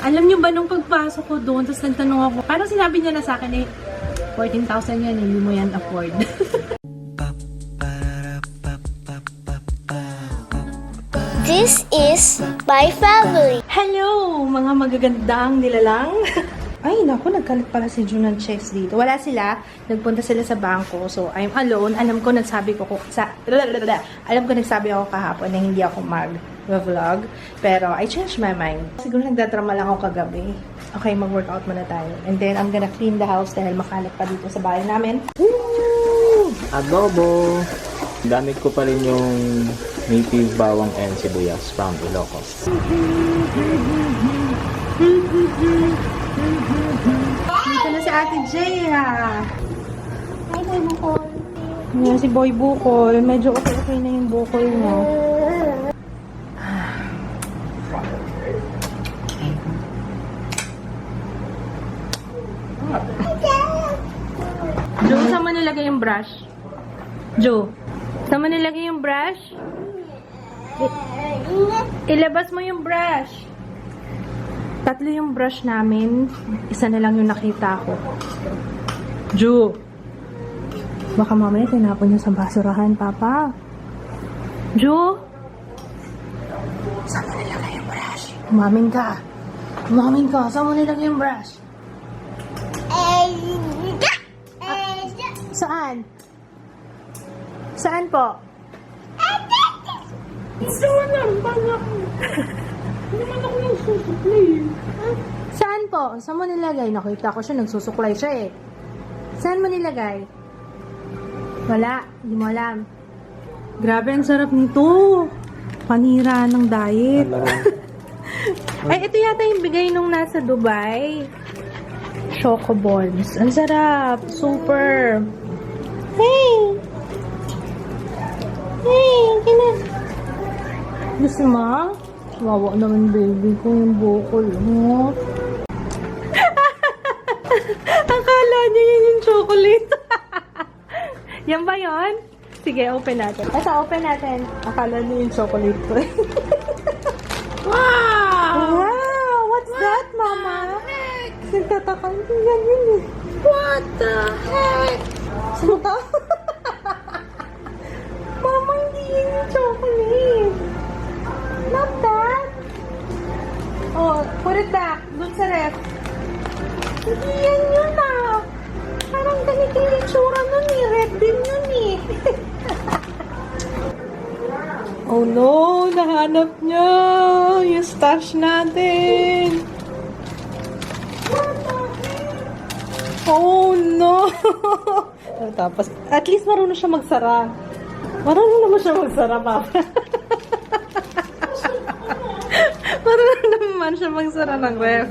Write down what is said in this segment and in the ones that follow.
Alam niyo ba nung pagpasok ko doon, tapos nagtanong ako, parang sinabi niya na sa akin 14,000 yan, hindi mo yan afford. This is my family. Hello, mga magagandang nilalang. Ay, naku, nagkalat pala si June ng checks dito. Wala sila. Nagpunta sila sa bangko. So, I'm alone. Alam ko, nagsabi ako kahapon na hindi ako mag-vlog. Pero, I changed my mind. Siguro nagdadrama lang ako kagabi. Okay, mag-workout muna tayo. And then, I'm gonna clean the house dahil makalat pa dito sa bahay namin. Woo! Adobo! Gamit ko pa rin yung native bawang and sibuyas from Ilocos. Dito na si Ate Jay, ha? Hi, Boy Bukol. Yan si Boy Bukol. Medyo okay na yung bukol niya. Joe, saan mo nilagay yung brush? Joe, saan mo nilagay yung brush? Ilabas mo yung brush. Tatlo yung brush namin. Isa na lang yung nakita ko. Joe, baka mamaya tinapon niyo sa basurahan, Papa. Joe, saan mo nilagay yung brush? Umamin ka. Umamin ka. Saan mo nilagay yung brush? Saan? Saan po? Saan Saan po? Saan mo nilagay? Nakita ko siya, nagsusuklay siya eh. Saan mo nilagay? Wala, hindi mo alam. Grabe, ang sarap nito. Panira ng diet. Ay, ito yata yung bigay nung nasa Dubai. Choco Balls. Ang sarap. Super. Hey! Hey, kina. Gusto mo? Wawa naman baby ko yung bukol. Oh. Akala niya yun yung chocolate. Yan ba yun? Sige, open natin. Ito, open natin. Akala niya yung chocolate ko. Wow! Wow! What's that, Mama? Nagtataka. Yan yun eh. What the heck? Suka? Mama, hindi yun yung chocolate. Not that. Oh, put it back. Doon sa ref. Hindi yan yun ah. Parang ganito yung itsura nun eh. Red din yun eh. Oh no, nahanap niya. Yung stash natin. Oh no. Tapos, at least marunong siya magsara. Marunong naman siya magsara, Papa. Marunong naman siya magsara ng ref.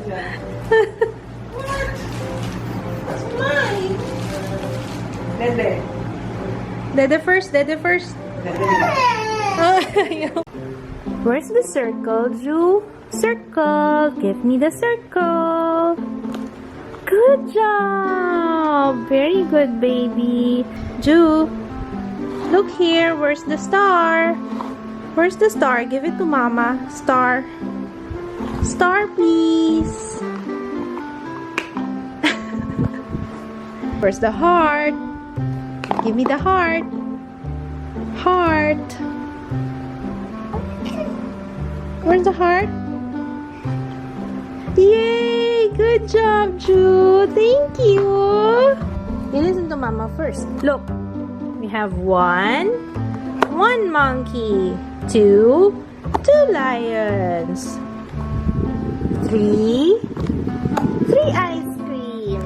Dede. Dede first, Dede first. Where's the circle, Ju? Circle. Give me the circle. Good job. Very good, baby. Ju, look here. Where's the star? Where's the star? Give it to Mama. Star. Star, please. Where's the heart? Give me the heart. Heart. Where's the heart? Yay! Good job, Ju. Thank you. You listen to Mama first. Look. We have one monkey. Two lions. Three ice cream.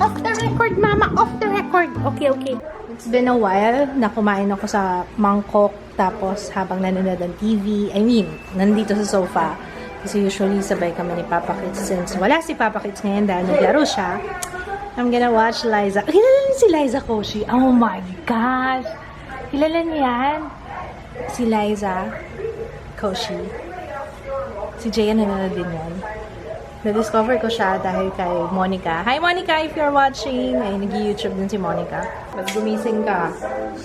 Off the record, Mama. Off the record. Okay. It's been a while na kumain ako sa mangkok tapos habang nanonood ng TV. I mean, nandito sa sofa. Kasi usually sabay kami ni Papa Kids since wala si Papa Kids ngayon dahil naglaro siya. I'm gonna watch Liza. Kilala niyo si Liza Koshy? Oh my gosh! Kilala niyo yan? Si Liza Koshy. Si Jaya nanonood din yan. Na-discover ko siya dahil kay Monica. Hi Monica, if you're watching. Ay, nag-YouTube din si Monica. Pag gumising ka,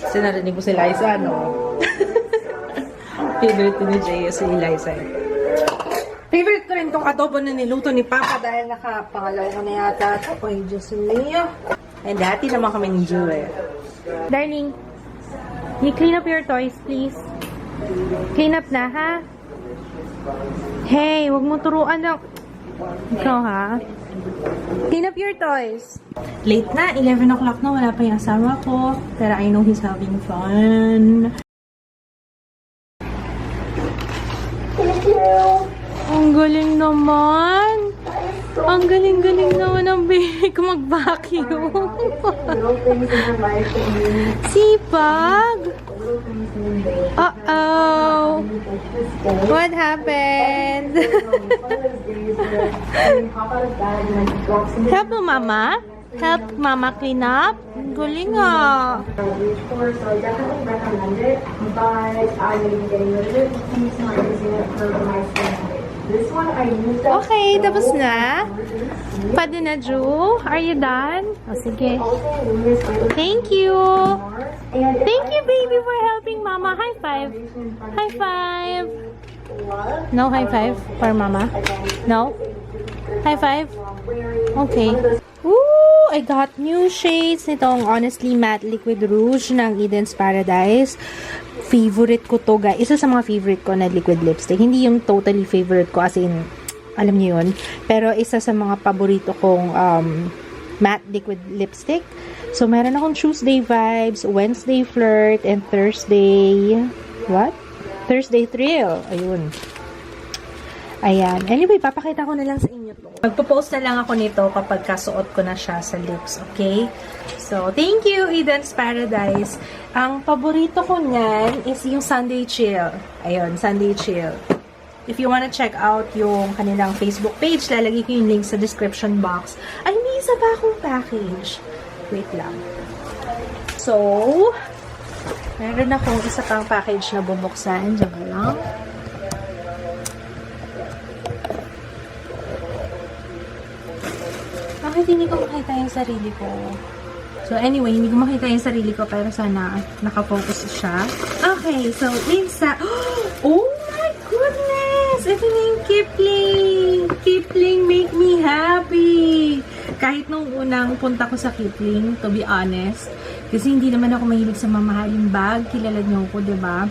kasi narinig mo si Liza, no? Favorite ni Jaya si Liza. Favorite ko rin tong adobo na niluto ni Papa dahil nakapangalaw ko na yata. Oy, Diyos mio. And dati naman kami ni Jewel. Darling, you clean up your toys, please. Clean up na, ha? Hey, wag mo turuan ng... Ikaw, ha? Clean up your toys. Late na, 11 o'clock na. Wala pa yung asawa ko. Pero I know he's having fun. Ang galing naman. Ang galing-galing naman ng baby ko mag-vacuum. Sipag. Uh-oh. What happened? Help mo, Mama. Help Mama clean up. Ang galing ah. So definitely recommend it, but I may be getting rid of it because I'm not using it for my skin. This one I used up. Okay, tapos na. Pwede na, Ju. Are you done? O, sige. Thank you. Thank you, baby, for helping Mama. High five. High five. No high five for Mama? No? High five? Okay. Ooh, I got new shades nitong Honestly Matte Liquid Rouge ng Eden's Paradise. Favorite ko to, guys. Isa sa mga favorite ko na liquid lipstick. Hindi yung totally favorite ko, as in, alam niyo yun. Pero isa sa mga paborito kong matte liquid lipstick. So, meron akong Tuesday Vibes, Wednesday Flirt, and Thursday... What? Thursday Thrill. Ayun. Ayan. Anyway, papakita ko na lang sa inyo to. Magpo-post na lang ako nito kapag kasuot ko na siya sa lips, okay? So, thank you, Eden's Paradise. Ang paborito ko niyan is yung Sunday Chill. Ayun, Sunday Chill. If you wanna check out yung kanilang Facebook page, lalagay ko yung link sa description box. Ay, may isa pa akong package. Wait lang. So, meron akong isa pang package na bubuksan. Diyan lang. Bakit hindi ko makita yung sarili ko? So, anyway, hindi ko makita yung sarili ko, pero sana nakafocus siya. Okay, so, Insta. Oh my goodness! Ito na yung Kipling! Kipling make me happy! Kahit nung unang punta ko sa Kipling, to be honest, kasi hindi naman ako mahilig sa mamahaling bag. Kilala niyo ko, diba?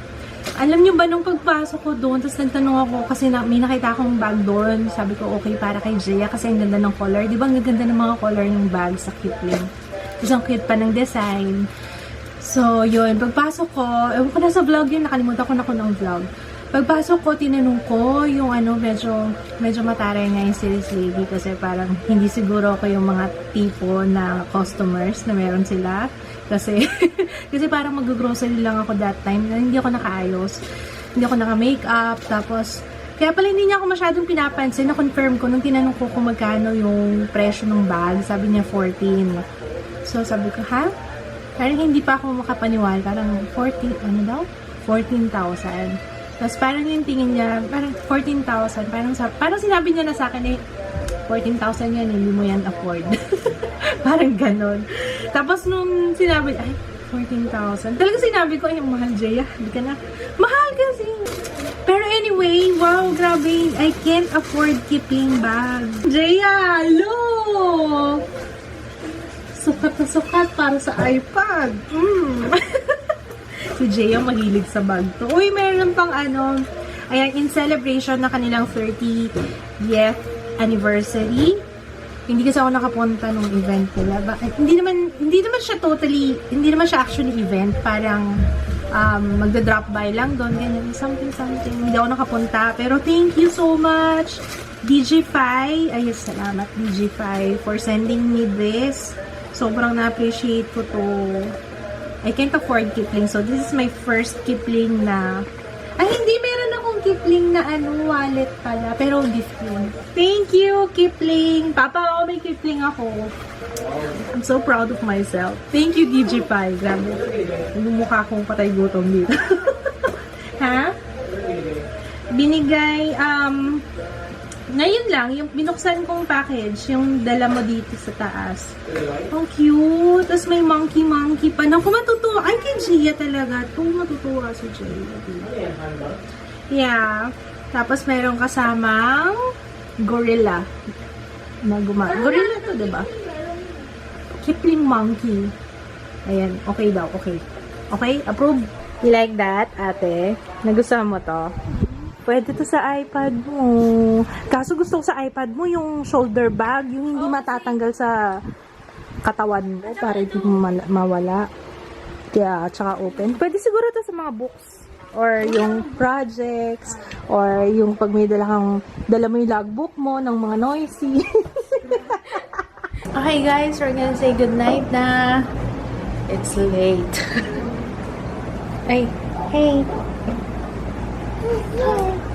Alam niyo ba, nung pagpasok ko doon, tapos nagtanong ako, kasi may nakita akong bag doon. Sabi ko, okay, para kay Jaya, kasi ang ganda ng color. Di ba, ang ganda ng mga color ng bag sa Kipling. Tapos ang cute pa ng design. So, yun. Pagpasok ko, ewan ko na sa vlog yun, nakalimutan ko na ko ng vlog. Pagpasok ko, tinanong ko yung medyo mataray nga yung sales lady, kasi parang hindi siguro ako yung mga tipo na customers na meron sila. Kasi parang mag-grocery lang ako that time. Hindi ako nakaayos. Hindi ako naka-makeup. Tapos, kaya pala hindi niya ako masyadong pinapansin. Na-confirm ko nung tinanong ko kung magkano yung presyo ng bag. Sabi niya 14. So, sabi ko, ha? Parang hindi pa ako makapaniwala. Parang 14,000. Tapos parang yung tingin niya, parang 14,000. Parang sinabi niya na sa akin, 14,000 yan, hindi mo yan afford. Parang ganon. Tapos nung sinabi, ay, 14,000. Talaga sinabi ko, ay, mahal, Jaya. Hindi ka na. Mahal kasi. Pero anyway, wow, grabe. I can't afford Kipling bag. Jaya, look! Sukat na sukat para sa iPad. Si Jaya mahilig sa bag to. Uy, meron pang ayan, in celebration na kanilang 30th anniversary. Hindi kasi ako nakapunta nung event nila. Hindi naman siya actually event. Parang magda-drop by lang doon. Ganyan, something. Hindi ako nakapunta. Pero thank you so much, DG5. Ay, salamat, DG5, for sending me this. Sobrang na-appreciate ko to. I can't afford Kipling. So, this is my first Kipling na... Ay, hindi. Meron akong Kipling na wallet pala. Pero gift yun. Thank you, Kipling. Papa, may Kipling ako. I'm so proud of myself. Thank you, DG5. Grabe. Mukha akong patay gutom dito. Ha? Binigay, ngayon lang, yung binuksan kong package, yung dala mo dito sa taas. Ang cute. Tapos may monkey pa. Naku, matutuwa. Ay, kay Gia talaga. Matutuwa si Gia. Yeah. Tapos meron kasamang gorilla. Gorilla to, diba? Kipling monkey. Ayan, okay daw, okay. Okay, approve. You like that, ate? Nagustuhan mo to? Pwede to sa iPad mo. Kaso gusto ko sa iPad mo yung shoulder bag, yung hindi matatanggal sa katawan mo para hindi mo mawala. Kaya, tsaka open. Pwede siguro to sa mga books. Or yung projects. Or yung pag may dala mo yung logbook mo ng mga noisy. Okay guys, we're gonna say goodnight na. It's late. Ay, hey.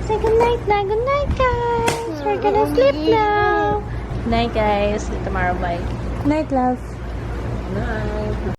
Say goodnight na. Good night, guys. We're gonna sleep now. Night, guys. See you tomorrow. Bye. Night, love. Night.